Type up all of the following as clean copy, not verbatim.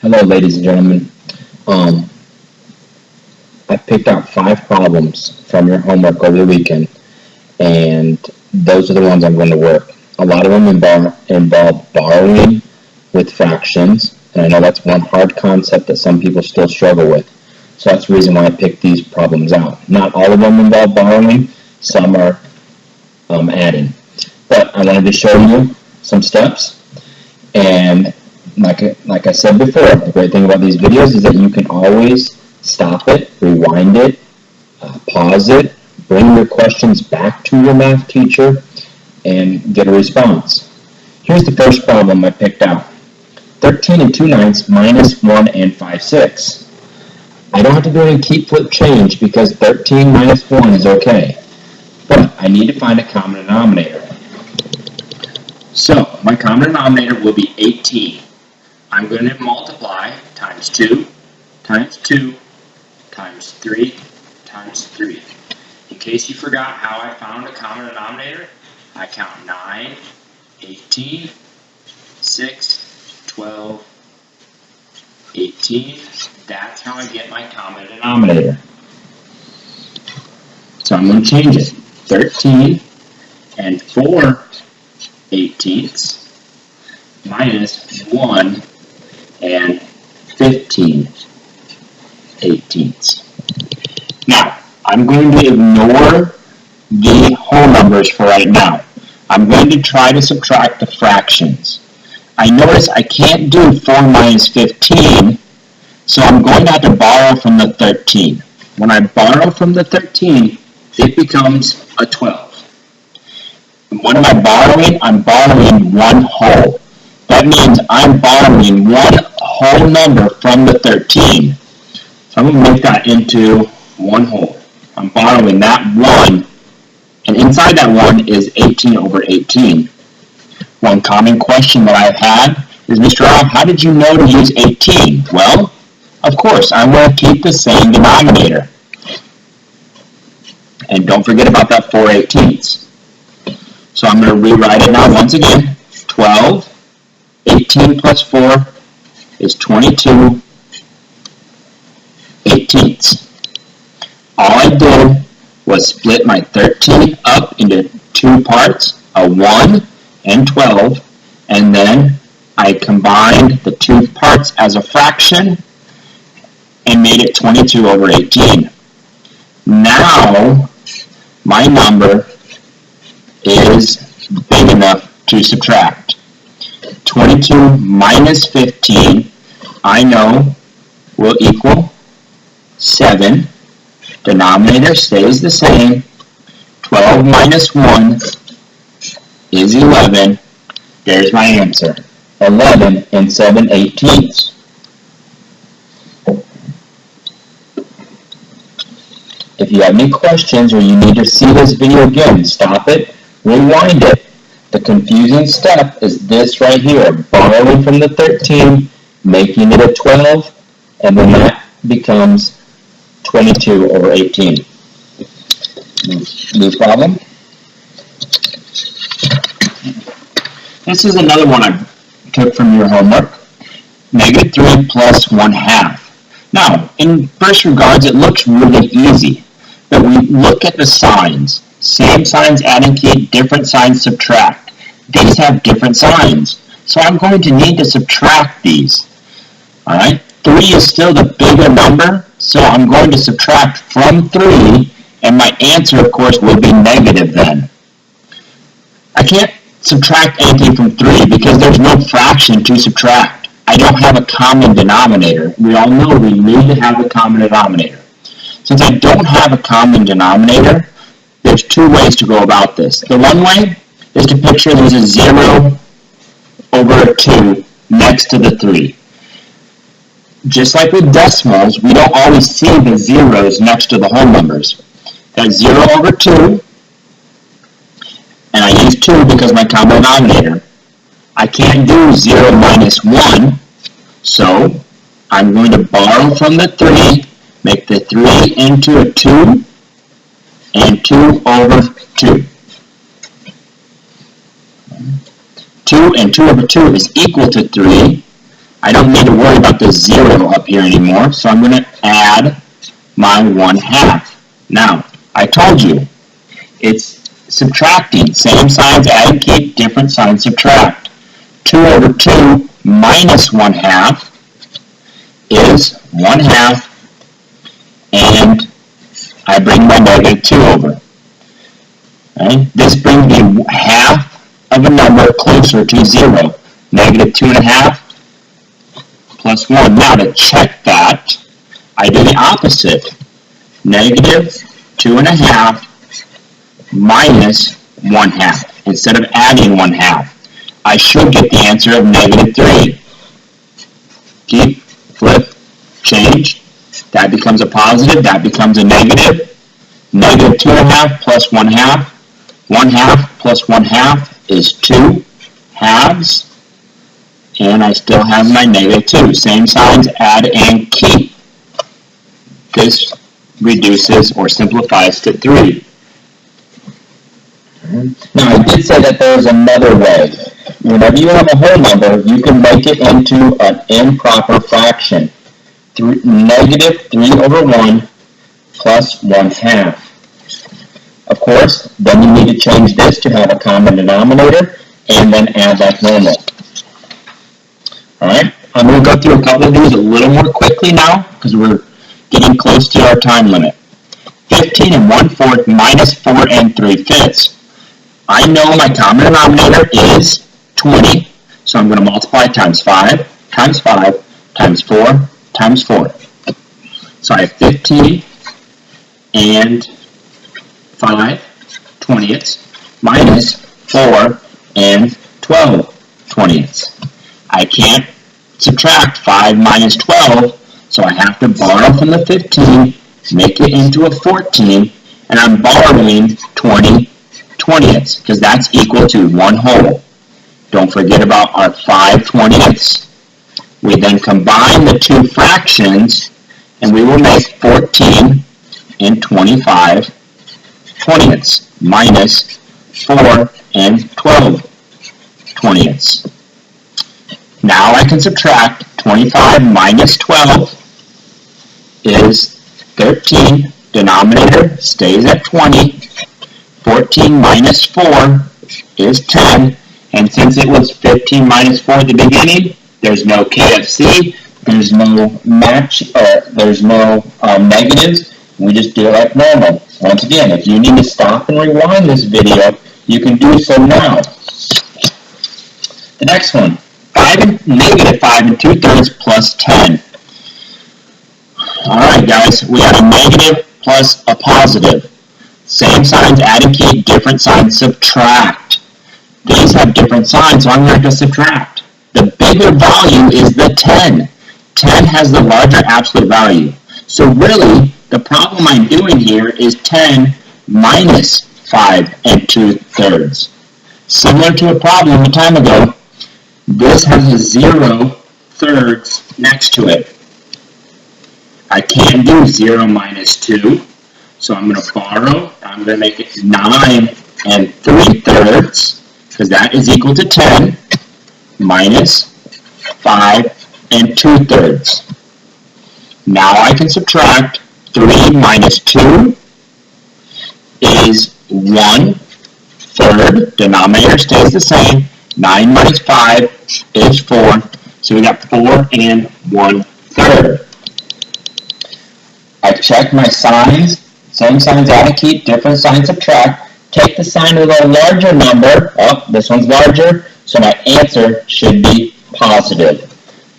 Hello, ladies and gentlemen. Um, I picked out 5 problems from your homework over the weekend, and those are the ones I'm going to work. A lot of them involve borrowing with fractions, and I know that's one hard concept that some people still struggle with. So that's the reason why I picked these problems out. Not all of them involve borrowing, some are adding. But I wanted to show you some steps, and like I said before, the great thing about these videos is that you can always stop it, rewind it, pause it, bring your questions back to your math teacher, and get a response. Here's the first problem I picked out. 13 2/9 minus 1 5/6. I don't have to do any keep, flip, change because 13 minus 1 is okay. But I need to find a common denominator. So my common denominator will be 18. I'm going to multiply times 2 times 2 times 3 times 3. In case you forgot how I found a common denominator, I count 9, 18, 6, 12, 18. That's how I get my common denominator. So I'm going to change it. 13 and 4/18 minus 1 and 15/18. Now, I'm going to ignore the whole numbers for right now. I'm going to try to subtract the fractions. I notice I can't do 4 minus 15, so I'm going to have to borrow from the 13. When I borrow from the 13, it becomes a 12. And what am I borrowing? I'm borrowing one whole. That means I'm borrowing one whole number from the 13. So I'm going to make that into one whole. I'm borrowing that 1, and inside that 1 is 18/18. One common question that I've had is, Mr. Al, how did you know to use 18? Well, of course, I'm going to keep the same denominator. And don't forget about that 4/18. So I'm going to rewrite it now once again. 12, 18 plus 4 is 22/18. All I did was split my 13 up into 2 parts, a 1 and 12, and then I combined the 2 parts as a fraction and made it 22/18. Now, my number is big enough to subtract. 22 minus 15, I know, will equal 7. Denominator stays the same. 12 minus 1 is 11. There's my answer. 11 and 7/18. If you have any questions or you need to see this video again, stop it, rewind it. The confusing step is this right here, borrowing from the 13, making it a 12, and then that becomes 22/18. New problem. This is another one I took from your homework. -3 plus 1/2. Now, in first regards, it looks really easy, but we look at the signs. Same signs add and keep, different signs subtract. These have different signs, so I'm going to need to subtract these. All right, 3 is still the bigger number, so I'm going to subtract from 3, and my answer, of course, will be negative then. I can't subtract anything from 3 because there's no fraction to subtract. I don't have a common denominator. We all know we need to have a common denominator. Since I don't have a common denominator, there's 2 ways to go about this. The one way is to picture there's a 0 over a 2 next to the 3. Just like with decimals, we don't always see the zeros next to the whole numbers. That's 0 over 2, and I use 2 because my common denominator. I can't do 0 minus 1, so I'm going to borrow from the 3, make the 3 into a 2, and 2 over 2. 2 and 2 over 2 is equal to 3. I don't need to worry about the 0 up here anymore, so I'm going to add my 1/2. Now, I told you, it's subtracting. Same signs add and keep, different signs subtract. 2 over 2 minus 1/2 is 1/2, and I bring my negative 2 over. Okay? This brings me half of a number closer to 0. Negative 2.5 plus 1. Now to check that, I do the opposite. Negative 2.5 minus 1/2. Instead of adding 1/2, I should get the answer of negative 3. Keep, flip, change. That becomes a positive, that becomes a negative. Negative 2.5 plus 1/2. 1/2 plus 1/2 is 2 halves. And I still have my negative 2. Same signs, add and keep. This reduces or simplifies to 3. Now, I did say that there's another way. Whenever you have a whole number, you can make it into an improper fraction. Negative 3 over 1 plus 1/2. Of course, then you need to change this to have a common denominator and then add like normal. Alright, I'm going to go through a couple of these a little more quickly now because we're getting close to our time limit. 15 and 1/4 minus 4 and 3/5. I know my common denominator is 20, so I'm going to multiply times 5, times 5, times 4, times 4. So I have 15 and 5/20 minus 4 and 12/20. I can't subtract 5 minus 12, so I have to borrow from the 15, make it into a 14, and I'm borrowing 20/20 because that's equal to 1 whole. Don't forget about our 5/20. We then combine the two fractions, and we will make 14 and 25/20 minus 4 and 12/20. Now I can subtract 25 minus 12 is 13. Denominator stays at 20. 14 minus 4 is 10. And since it was 15 minus 4 at the beginning, there's no KFC, there's no match, there's no negatives. We just do it like normal. Once again, if you need to stop and rewind this video, you can do so now. The next one, negative 5 and 2/3 plus 10. Alright guys, we have a negative plus a positive. Same signs add and keep, different signs subtract. These have different signs, so I'm going to subtract. The bigger value is the 10. 10 has the larger absolute value. So really, the problem I'm doing here is 10 minus 5 and 2/3. Similar to a problem a time ago, this has a 0/3 next to it. I can't do 0 minus 2, so I'm going to borrow. I'm going to make it 9 and 3/3, because that is equal to 10, minus 5 and 2/3. Now I can subtract 3 minus 2 is 1/3. Denominator stays the same. 9 minus 5 is 4. So we got 4 and 1/3. I check my signs. Same signs add and keep, different signs subtract. Take the sign of the larger number. Oh, this one's larger. So my answer should be positive.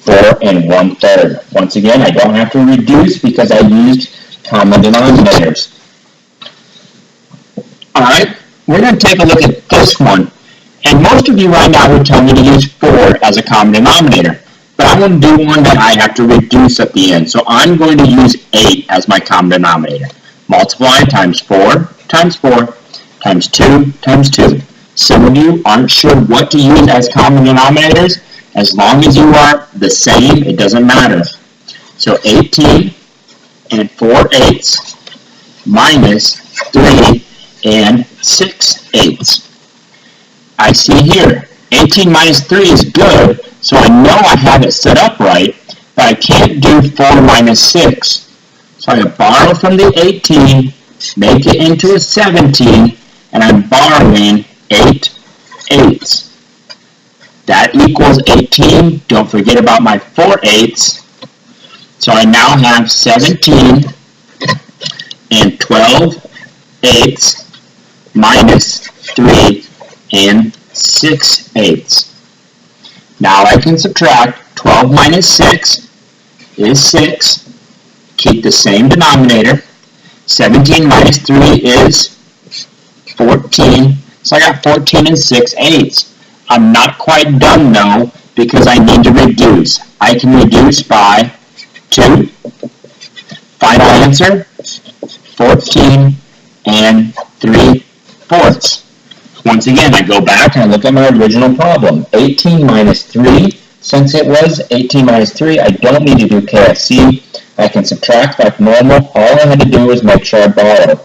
4 and 1/3. Once again, I don't have to reduce because I used common denominators. Alright, we're going to take a look at this one. And most of you right now would tell me to use 4 as a common denominator. But I'm going to do one that I have to reduce at the end. So I'm going to use 8 as my common denominator. Multiply times 4 times 4 times 2 times 2. Some of you aren't sure what to use as common denominators. As long as you are the same, it doesn't matter. So 18 and 4/8 minus 3 and 6/8. I see here, 18 minus 3 is good, So I know I have it set up right, but I can't do 4 minus 6. So I borrow from the 18, make it into a 17, and I'm borrowing 8/8. That equals 18. Don't forget about my 4/8. So I now have 17 and 12/8 minus 3 and 6/8. Now I can subtract. 12 minus 6 is 6. Keep the same denominator. 17 minus 3 is 14. So I got 14 and 6/8. I'm not quite done though, because I need to reduce. I can reduce by 2. Final answer, 14 and 3/4. Once again, I go back and I look at my original problem. 18 minus 3, since it was 18 minus 3, I don't need to do KFC. I can subtract like normal. All I had to do was make sure I borrow.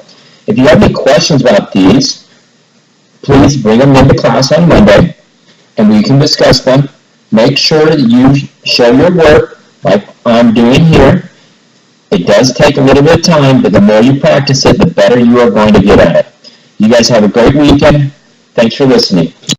If you have any questions about these, please bring them into class on Monday, and we can discuss them. Make sure that you show your work like I'm doing here. It does take a little bit of time, but the more you practice it, the better you are going to get at it. You guys have a great weekend. Thanks for listening.